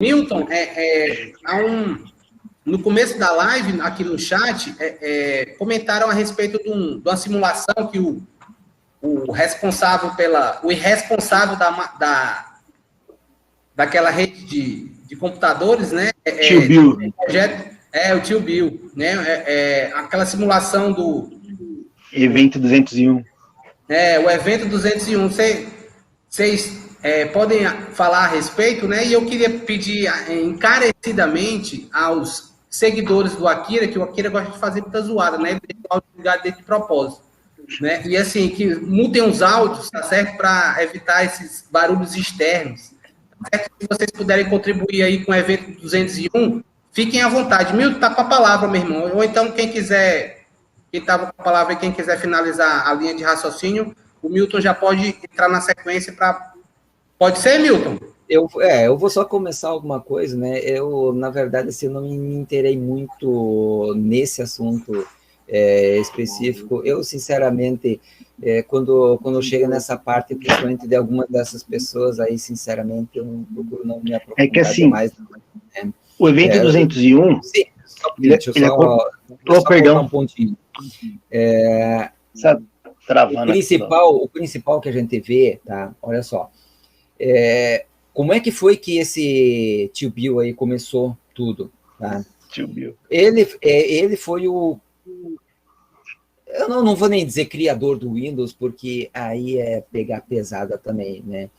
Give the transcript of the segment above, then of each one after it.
Milton, no começo da live, aqui no chat, comentaram a respeito de uma simulação que o irresponsável daquela rede de computadores, né? Tio Bill. O tio Bill, né? Aquela simulação do Evento 201. O evento 201. Vocês podem falar a respeito, né? E eu queria pedir encarecidamente aos seguidores do Akira, que o Akira gosta de fazer muita zoada, né? Ele deixa o áudio ligado dele de propósito, né? E assim, que mutem os áudios, tá certo? Para evitar esses barulhos externos. Tá certo? Se vocês puderem contribuir aí com o evento 201, fiquem à vontade. Milton, tá com a palavra, meu irmão. Ou então, quem estava com a palavra, quem quiser finalizar a linha de raciocínio, o Milton já pode entrar na sequência para... Pode ser, Milton? Eu vou só começar alguma coisa, né? Eu, na verdade, assim, eu não me inteirei muito nesse assunto específico. Eu, sinceramente, quando chega nessa parte, principalmente de alguma dessas pessoas, aí, sinceramente, eu não procuro não me aprofundar demais. Né? O evento 201... Sim, deixa eu só colocar um pontinho. O principal que a gente vê, tá? Olha só. Como é que foi que esse tio Bill aí começou tudo? Tá? Tio Bill. Ele foi o... Eu não vou nem dizer criador do Windows, porque aí é pegar pesada também, né?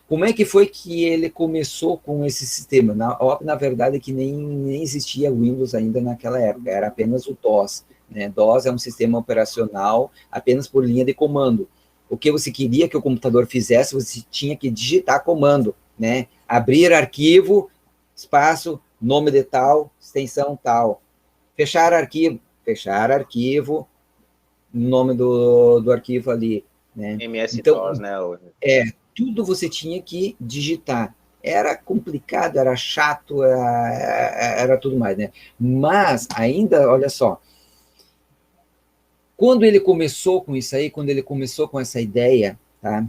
Como é que foi que ele começou com esse sistema? Na verdade, que nem existia Windows ainda naquela época, era apenas o DOS. Né? DOS é um sistema operacional apenas por linha de comando. O que você queria que o computador fizesse, você tinha que digitar comando, né? Abrir arquivo, espaço, nome de tal, extensão tal. Fechar arquivo, nome do arquivo ali, né? MS-DOS, né? Tudo você tinha que digitar. Era complicado, era chato, era tudo mais, né? Mas ainda, olha só, quando ele começou com isso aí, quando ele começou com essa ideia, tá?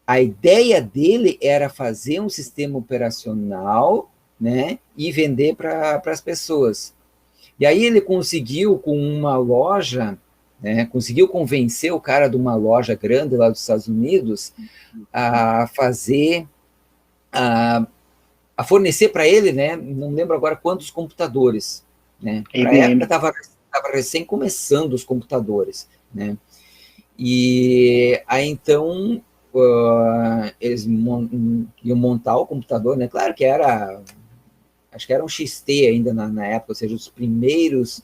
A ideia dele era fazer um sistema operacional, né? E vender para as pessoas. E aí ele conseguiu, com uma loja, né? Conseguiu convencer o cara de uma loja grande lá dos Estados Unidos a fazer, a fornecer para ele, né? Não lembro agora quantos computadores, né? Para a época estava recém começando os computadores, né? E aí, então, eles iam montar o computador, né? Claro que acho que era um XT ainda na época, ou seja, os primeiros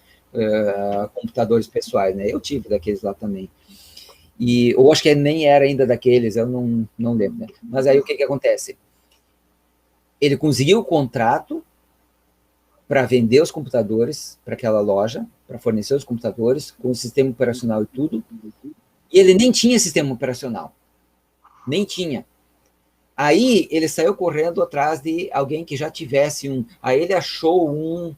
computadores pessoais, né? Eu tive daqueles lá também. Ou acho que nem era ainda daqueles, eu não lembro, né? Mas aí o que acontece? Ele conseguiu o contrato para vender os computadores para aquela loja, para fornecer os computadores, com o sistema operacional e tudo, e ele nem tinha sistema operacional. Nem tinha. Aí ele saiu correndo atrás de alguém que já tivesse um... Aí ele achou um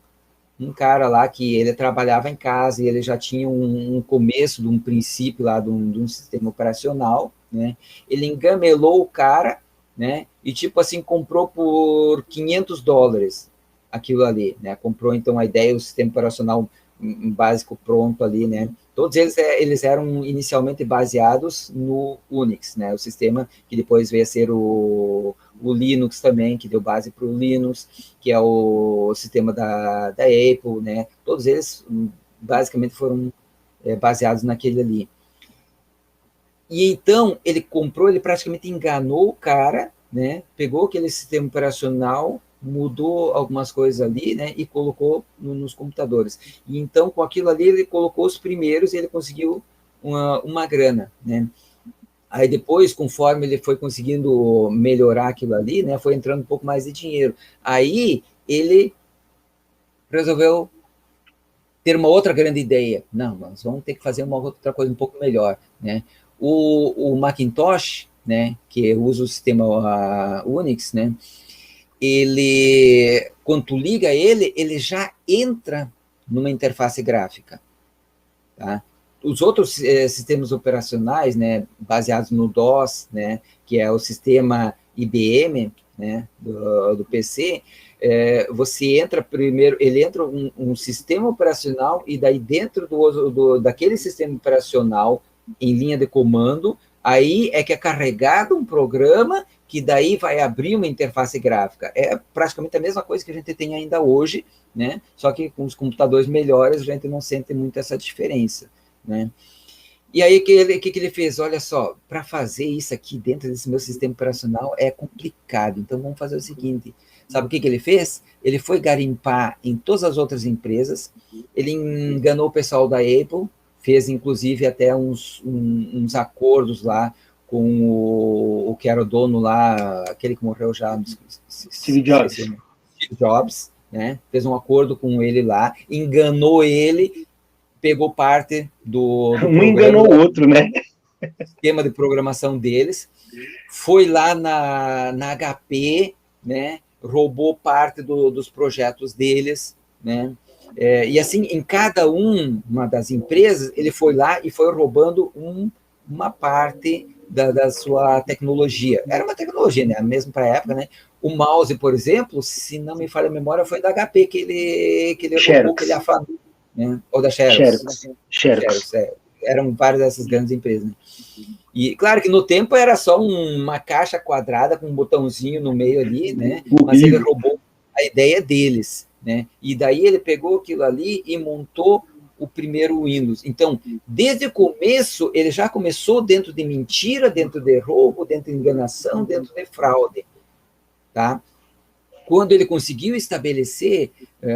cara lá que ele trabalhava em casa e ele já tinha um começo, de um princípio lá de um sistema operacional, né? Ele engamelou o cara, né? E tipo assim, comprou por $500 aquilo ali, né? Comprou então a ideia, o sistema operacional básico pronto ali, né? Todos eles eram inicialmente baseados no Unix, né? O sistema que depois veio a ser o Linux também, que deu base para o Linux, que é o sistema da Apple, né? Todos eles basicamente foram baseados naquele ali. E então ele comprou, ele praticamente enganou o cara, né? Pegou aquele sistema operacional, mudou algumas coisas ali, né, e colocou nos computadores. E então, com aquilo ali, ele colocou os primeiros e ele conseguiu uma grana, né. Aí depois, conforme ele foi conseguindo melhorar aquilo ali, né, foi entrando um pouco mais de dinheiro. Aí ele resolveu ter uma outra grande ideia. Não, nós vamos ter que fazer uma outra coisa um pouco melhor, né. O Macintosh, né, que usa o sistema Unix, né, ele, quando tu liga ele já entra numa interface gráfica, tá? Os outros sistemas operacionais, né, baseados no DOS, né, que é o sistema IBM, né, do PC, você entra primeiro, ele entra um sistema operacional, e daí dentro daquele sistema operacional, em linha de comando, aí é que é carregado um programa que daí vai abrir uma interface gráfica. É praticamente a mesma coisa que a gente tem ainda hoje, né? Só que com os computadores melhores a gente não sente muito essa diferença, né? E aí, o que ele fez? Olha só, para fazer isso aqui dentro desse meu sistema operacional é complicado, então vamos fazer o seguinte, sabe o que ele fez? Ele foi garimpar em todas as outras empresas, ele enganou o pessoal da Apple, fez inclusive até uns acordos lá com o que era o dono lá, aquele que morreu já, Steve Jobs. Steve Jobs, né? Fez um acordo com ele lá, enganou ele, pegou parte do um enganou o outro, né? Esquema de programação deles, foi lá na HP, né? Roubou parte dos projetos deles, né? E assim, em cada uma das empresas, ele foi lá e foi roubando uma parte da sua tecnologia. Era uma tecnologia, né? Mesmo para a época, né? O mouse, por exemplo, se não me falha a memória, foi da HP que ele roubou, que ele afanou, né? Ou da Xerox. Xerox. Eram várias dessas grandes empresas, né? E claro que no tempo era só uma caixa quadrada com um botãozinho no meio ali, né? Mas ele roubou a ideia deles, né? E daí ele pegou aquilo ali e montou o primeiro Windows. Então, desde o começo, ele já começou dentro de mentira, dentro de roubo, dentro de enganação, dentro de fraude, tá? Quando ele conseguiu estabelecer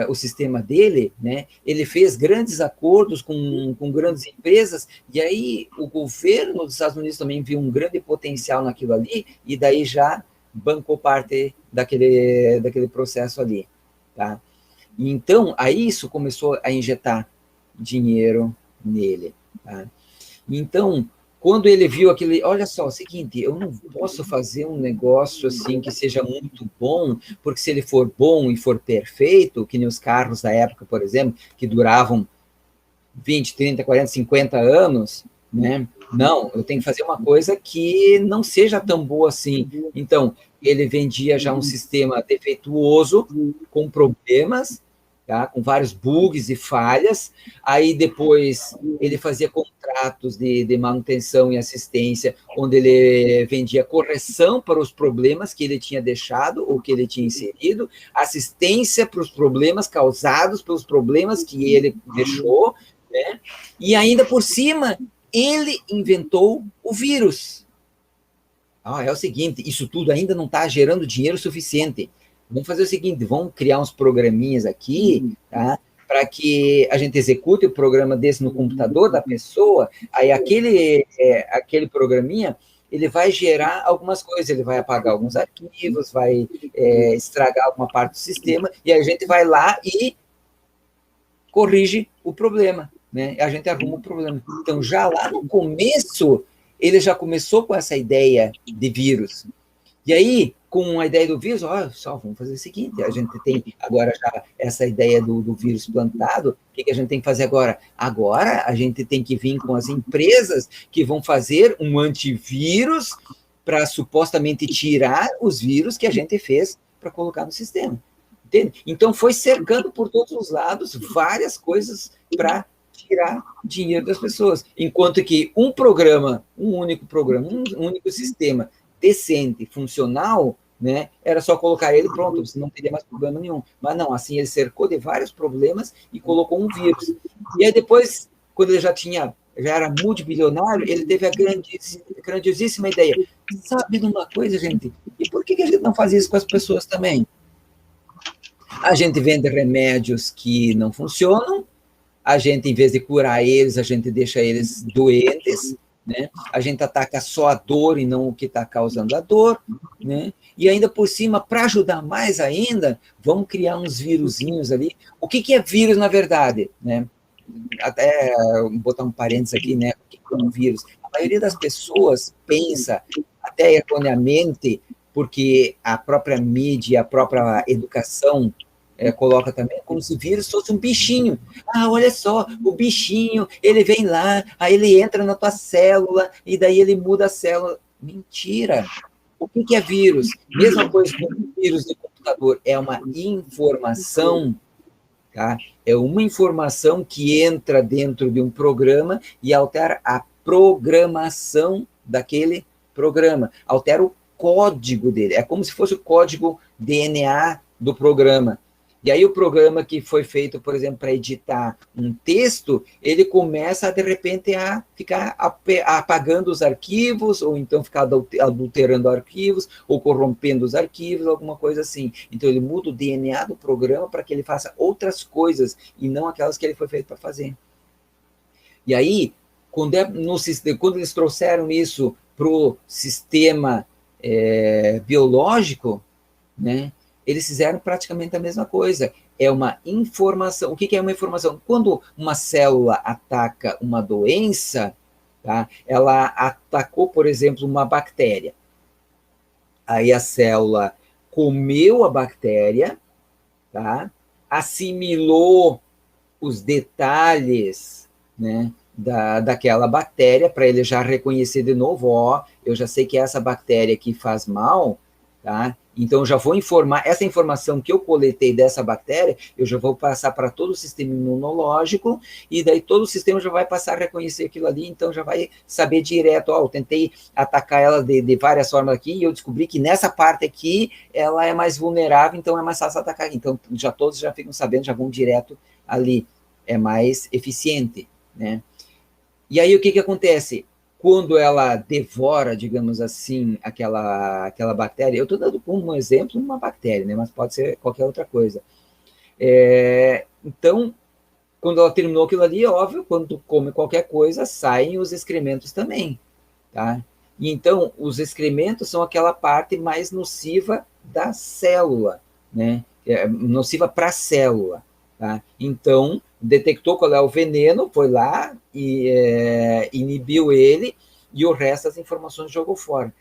o sistema dele, né, ele fez grandes acordos com grandes empresas, e aí o governo dos Estados Unidos também viu um grande potencial naquilo ali, e daí já bancou parte daquele processo ali, tá? Então, aí isso começou a injetar dinheiro nele, tá? Então, quando ele viu aquele, olha só, é o seguinte, eu não posso fazer um negócio assim que seja muito bom, porque se ele for bom e for perfeito, que nem os carros da época, por exemplo, que duravam 20, 30, 40, 50 anos, né? Não, eu tenho que fazer uma coisa que não seja tão boa assim. Então, ele vendia já um sistema defeituoso, com problemas, tá? Com vários bugs e falhas. Aí depois ele fazia contratos de manutenção e assistência, onde ele vendia correção para os problemas que ele tinha deixado ou que ele tinha inserido, assistência para os problemas causados pelos problemas que ele deixou, né? E ainda por cima, ele inventou o vírus. É o seguinte, isso tudo ainda não está gerando dinheiro suficiente. Vamos fazer o seguinte, vamos criar uns programinhas aqui, tá? Para que a gente execute o programa desse no computador da pessoa, aí aquele programinha, ele vai gerar algumas coisas, ele vai apagar alguns arquivos, vai estragar alguma parte do sistema, e a gente vai lá e corrige o problema, né? A gente arruma o problema. Então, já lá no começo, ele já começou com essa ideia de vírus. E aí, com a ideia do vírus, vamos fazer o seguinte, a gente tem agora já essa ideia do vírus plantado, o que a gente tem que fazer agora? Agora a gente tem que vir com as empresas que vão fazer um antivírus para supostamente tirar os vírus que a gente fez para colocar no sistema. Entende? Então, foi cercando por todos os lados várias coisas para tirar dinheiro das pessoas. Enquanto que um único programa, um único sistema decente, funcional, né, era só colocar ele pronto, você não teria mais problema nenhum. Mas não, assim, ele cercou de vários problemas e colocou um vírus. E aí depois, quando ele já era multibilionário, ele teve a grandiosíssima ideia. Sabe de uma coisa, gente? E por que a gente não faz isso com as pessoas também? A gente vende remédios que não funcionam, a gente, em vez de curar eles, a gente deixa eles doentes, né? A gente ataca só a dor e não o que está causando a dor, né? E ainda por cima, para ajudar mais ainda, vamos criar uns vírusinhos ali. O que é vírus, na verdade, né? Até botar um parênteses aqui, né? O que é um vírus? A maioria das pessoas pensa, até erroneamente, porque a própria mídia, a própria educação coloca também como se vírus fosse um bichinho. Olha só, o bichinho, ele vem lá, aí ele entra na tua célula, e daí ele muda a célula. Mentira! O que é vírus? Mesma coisa com o vírus de computador, é uma informação, tá? É uma informação que entra dentro de um programa e altera a programação daquele programa, altera o código dele, é como se fosse o código DNA do programa. E aí o programa que foi feito, por exemplo, para editar um texto, ele começa, de repente, a ficar apagando os arquivos, ou então ficar adulterando arquivos, ou corrompendo os arquivos, alguma coisa assim. Então ele muda o DNA do programa para que ele faça outras coisas, e não aquelas que ele foi feito para fazer. E aí, quando eles trouxeram isso para o sistema biológico, né, eles fizeram praticamente a mesma coisa. É uma informação. O que é uma informação? Quando uma célula ataca uma doença, tá, ela atacou, por exemplo, uma bactéria. Aí a célula comeu a bactéria, tá, assimilou os detalhes, né, daquela bactéria, para ele já reconhecer de novo, ó, eu já sei que é essa bactéria que faz mal, tá? Então, eu já vou informar, essa informação que eu coletei dessa bactéria, eu já vou passar para todo o sistema imunológico, e daí todo o sistema já vai passar a reconhecer aquilo ali, então já vai saber direto, ó, eu tentei atacar ela de várias formas aqui, e eu descobri que nessa parte aqui, ela é mais vulnerável, então é mais fácil atacar. Então, já todos já ficam sabendo, já vão direto ali. É mais eficiente, né? E aí, o que acontece? Quando ela devora, digamos assim, aquela bactéria, eu estou dando como exemplo uma bactéria, né? Mas pode ser qualquer outra coisa. Então, quando ela terminou aquilo ali, é óbvio, quando tu come qualquer coisa, saem os excrementos também, tá? E então, os excrementos são aquela parte mais nociva da célula, né? Nociva para a célula, tá? Então, detectou qual é o veneno, foi lá e inibiu ele, e o resto das informações jogou fora.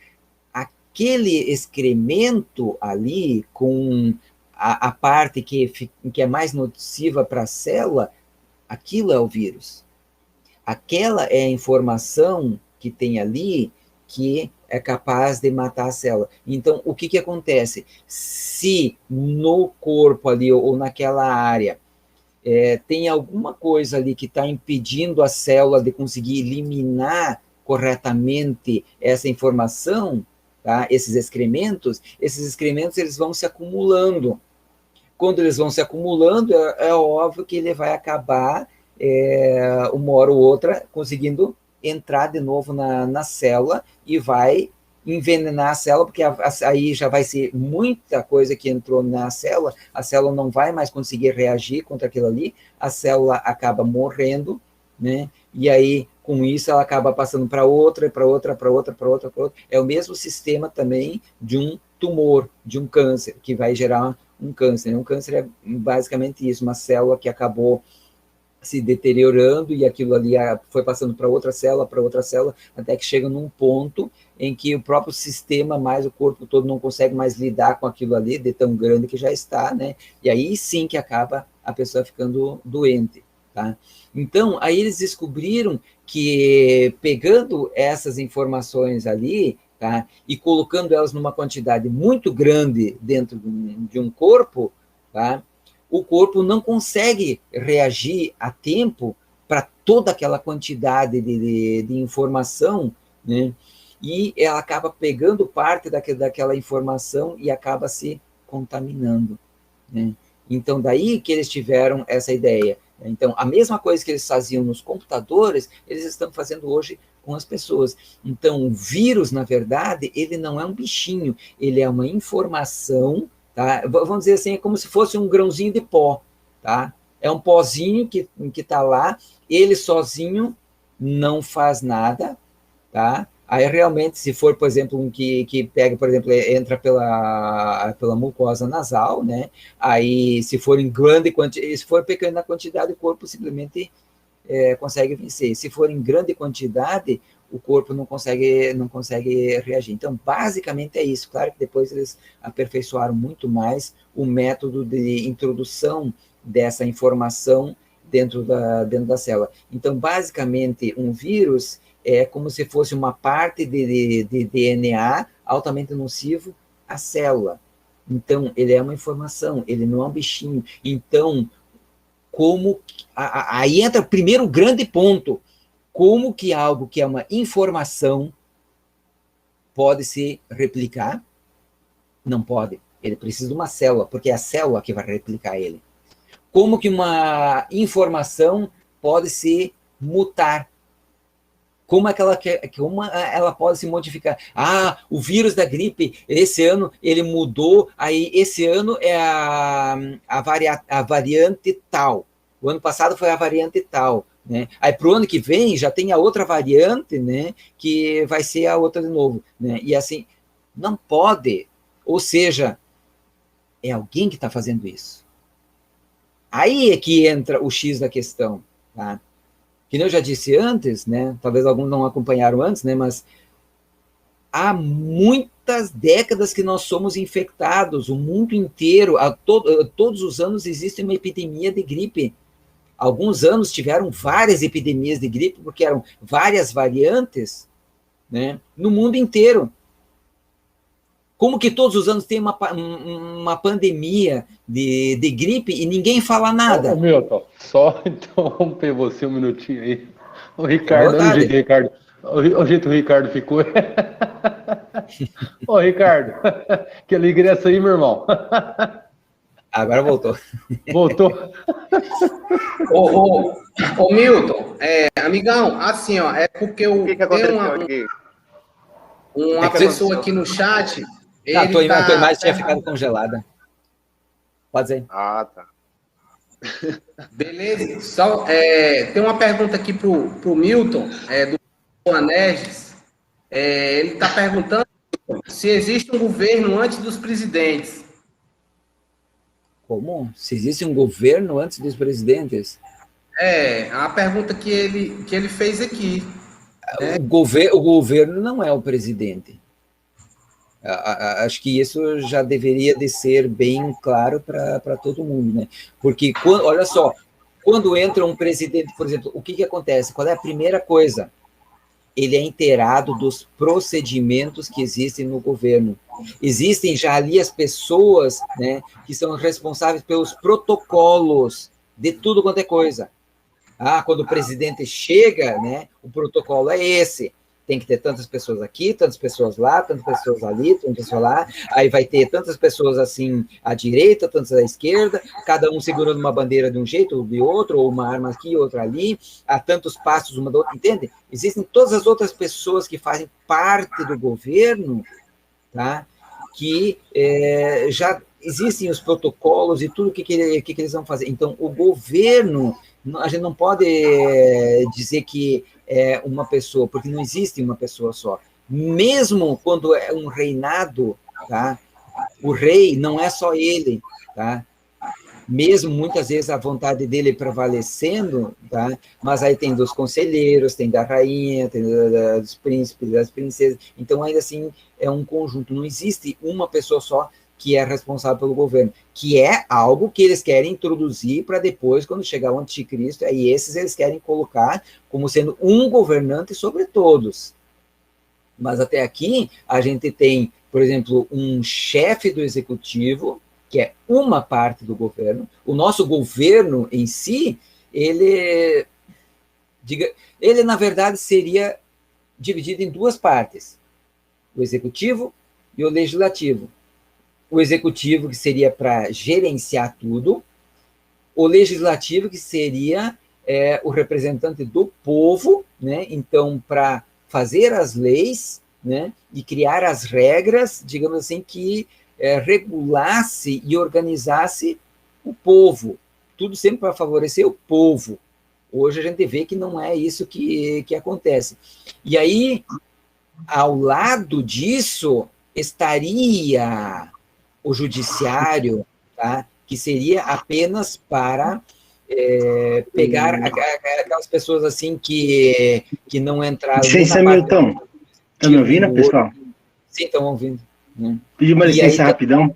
Aquele excremento ali, com a parte que é mais nociva para a célula, aquilo é o vírus. Aquela é a informação que tem ali que é capaz de matar a célula. Então, o que acontece? Se no corpo ali, ou naquela área, tem alguma coisa ali que está impedindo a célula de conseguir eliminar corretamente essa informação, tá? Esses excrementos eles vão se acumulando. Quando eles vão se acumulando, é óbvio que ele vai acabar, uma hora ou outra, conseguindo entrar de novo na célula e vai envenenar a célula, porque aí já vai ser muita coisa que entrou na célula, a célula não vai mais conseguir reagir contra aquilo ali, a célula acaba morrendo, né? E aí, com isso, ela acaba passando para outra, para outra, para outra, para outra, para outra. É o mesmo sistema também de um tumor, de um câncer, que vai gerar um câncer. Um câncer é basicamente isso, uma célula que acabou se deteriorando e aquilo ali foi passando para outra célula, até que chega num ponto em que o próprio sistema, mais o corpo todo, não consegue mais lidar com aquilo ali, de tão grande que já está, né? E aí sim que acaba a pessoa ficando doente, tá? Então, aí eles descobriram que, pegando essas informações ali, tá, e colocando elas numa quantidade muito grande dentro de um corpo, tá, o corpo não consegue reagir a tempo para toda aquela quantidade de informação, né? E ela acaba pegando parte daquela informação e acaba se contaminando, né? Então, daí que eles tiveram essa ideia. Então, a mesma coisa que eles faziam nos computadores, eles estão fazendo hoje com as pessoas. Então, o vírus, na verdade, ele não é um bichinho, ele é uma informação, tá? Vamos dizer assim, é como se fosse um grãozinho de pó, tá? É um pozinho que está lá, ele sozinho não faz nada, tá? Aí, realmente, se for, por exemplo, um que pega, por exemplo, entra pela mucosa nasal, né? Aí, se for em grande quantidade, se for pequena quantidade, o corpo simplesmente consegue vencer. Se for em grande quantidade, o corpo não consegue reagir. Então, basicamente é isso. Claro que depois eles aperfeiçoaram muito mais o método de introdução dessa informação dentro da célula. Então, basicamente, um vírus é como se fosse uma parte de DNA altamente nocivo à célula. Então, ele é uma informação, ele não é um bichinho. Então, aí entra o primeiro grande ponto. Como que algo que é uma informação pode se replicar? Não pode. Ele precisa de uma célula, porque é a célula que vai replicar ele. Como que uma informação pode se mutar? Como ela pode se modificar? Ah, o vírus da gripe, esse ano ele mudou, aí esse ano é a variante tal. O ano passado foi a variante tal. Né? Aí para o ano que vem já tem a outra variante, né, que vai ser a outra de novo. Né? E assim, não pode. Ou seja, é alguém que está fazendo isso. Aí é que entra o X da questão. Tá? Que nem eu já disse antes, né, talvez alguns não acompanharam antes, né, mas há muitas décadas que nós somos infectados, o mundo inteiro, todos os anos existe uma epidemia de gripe. Alguns anos tiveram várias epidemias de gripe, porque eram várias variantes, né, no mundo inteiro. Como que todos os anos tem uma pandemia de gripe e ninguém fala nada? Ô, Milton, só interromper você um minutinho aí. O Ricardo, olha o jeito que o Ricardo ficou. Ô, Ricardo, que alegria essa aí, meu irmão. Agora voltou. Voltou. Ô Milton, amigão, assim, ó, é porque O que aconteceu aqui? Uma pessoa aqui no chat. A tua imagem tinha ficado congelada. Pode dizer. Ah, tá. Beleza. Só, tem uma pergunta aqui pro Milton, do Anerges. Ele está perguntando se existe um governo antes dos presidentes. Como? Se existe um governo antes dos presidentes? A pergunta que ele fez aqui. O governo não é o presidente. Acho que isso já deveria de ser bem claro para todo mundo, né? Porque, olha só, quando entra um presidente, por exemplo, o que acontece? Qual é a primeira coisa? Ele é inteirado dos procedimentos que existem no governo. Existem já ali as pessoas, né, que são responsáveis pelos protocolos de tudo quanto é coisa. Quando o presidente chega, né, o protocolo é esse. Tem que ter tantas pessoas aqui, tantas pessoas lá, tantas pessoas ali, tantas pessoas lá. Aí vai ter tantas pessoas assim à direita, tantas à esquerda, cada um segurando uma bandeira de um jeito ou de outro, ou uma arma aqui, outra ali, há tantos passos uma da outra, entende? Existem todas as outras pessoas que fazem parte do governo, tá? Que já existem os protocolos e tudo que eles vão fazer. Então, o governo, a gente não pode dizer que é uma pessoa, porque não existe uma pessoa só. Mesmo quando é um reinado, tá? O rei não é só ele, tá? Mesmo muitas vezes a vontade dele prevalecendo, tá? Mas aí tem dos conselheiros, tem da rainha, tem dos príncipes, das princesas. Então, ainda assim, é um conjunto. Não existe uma pessoa só que é responsável pelo governo, que é algo que eles querem introduzir para depois, quando chegar o anticristo, aí esses eles querem colocar como sendo um governante sobre todos. Mas até aqui, a gente tem, por exemplo, um chefe do executivo, que é uma parte do governo. O nosso governo em si, ele, na verdade, seria dividido em duas partes, o executivo e o legislativo. O executivo, que seria para gerenciar tudo, o legislativo, que seria o representante do povo, né? Então, para fazer as leis, né? E criar as regras, digamos assim, que regulasse e organizasse o povo, tudo sempre para favorecer o povo. Hoje a gente vê que não é isso que acontece. E aí, ao lado disso, estaria o judiciário, tá? Que seria apenas para pegar aquelas pessoas assim que não entraram... Licença, Milton. Estão me ouvindo, pessoal? Sim, estão ouvindo. Né? Pedi uma licença rapidão.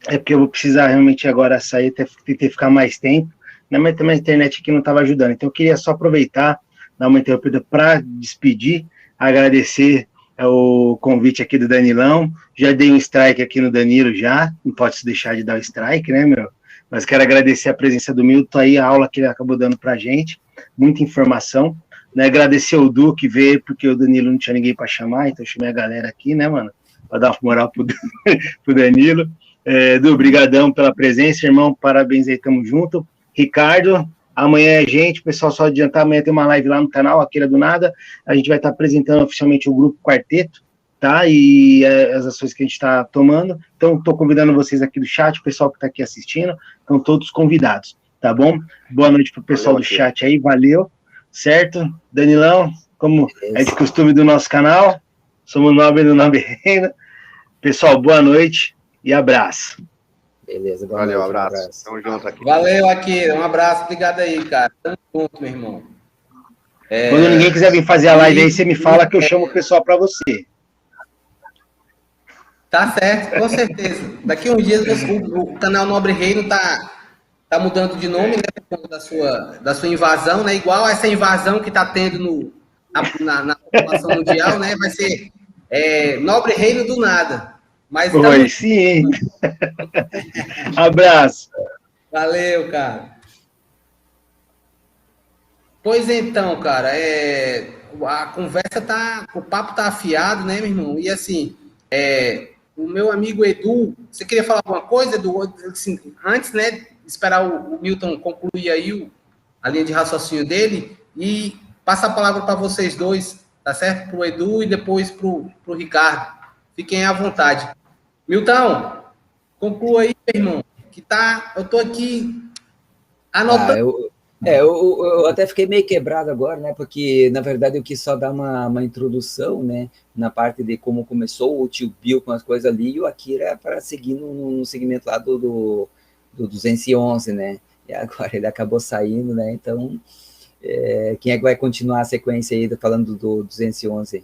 Porque eu vou precisar realmente agora sair, tentei ficar mais tempo, né? Mas também a internet aqui não estava ajudando. Então eu queria só aproveitar, dar uma interrompida para despedir, agradecer é o convite aqui do Danilão. Já dei um strike aqui no Danilo já, não pode se deixar de dar o strike, né, meu? Mas quero agradecer a presença do Milton aí, a aula que ele acabou dando pra gente, muita informação, né? Agradecer o Du que veio, porque o Danilo não tinha ninguém para chamar, então eu chamei a galera aqui, né, mano? Para dar uma moral pro Danilo. Du, brigadão pela presença, irmão, parabéns aí, tamo junto. Ricardo, amanhã é gente, pessoal, só adiantar, amanhã tem uma live lá no canal, Aqueira do Nada, a gente vai estar apresentando oficialmente o grupo Quarteto, tá? E as ações que a gente está tomando. Então, estou convidando vocês aqui do chat, o pessoal que está aqui assistindo, estão todos convidados, tá bom? Boa noite para o pessoal do chat aí, valeu, certo? Danilão, como é de costume do nosso canal, somos Nobre do Nobre Reino. Pessoal, boa noite e abraço. Beleza, valeu, noite, abraço. Tamo junto aqui. Valeu, Akira, um abraço, obrigado aí, cara. Tamo junto, meu irmão. Quando ninguém quiser vir fazer a live aí, você me fala que eu chamo o pessoal para você. Tá certo, com certeza. Daqui uns dias o canal Nobre Reino tá mudando de nome, né, por conta da sua invasão, né? Igual essa invasão que tá tendo na população mundial, né? Vai ser Nobre Reino do Nada. Mas Oi, sim. Abraço. Valeu, cara. Pois então, cara, a conversa o papo tá afiado, né, meu irmão? E assim, o meu amigo Edu, você queria falar alguma coisa, Edu? Assim, antes, né, esperar o Milton concluir aí a linha de raciocínio dele e passar a palavra para vocês dois, tá certo? Para o Edu e depois para o Ricardo. Fiquem à vontade. Milton, conclua aí, meu irmão, que eu tô aqui anotando. Eu até fiquei meio quebrado agora, né? Porque, na verdade, eu quis só dar uma introdução, né? Na parte de como começou o Tio Bill com as coisas ali, e o Akira para seguir no segmento lá do 211, né? E agora ele acabou saindo, né? Então, quem é que vai continuar a sequência aí falando do 211?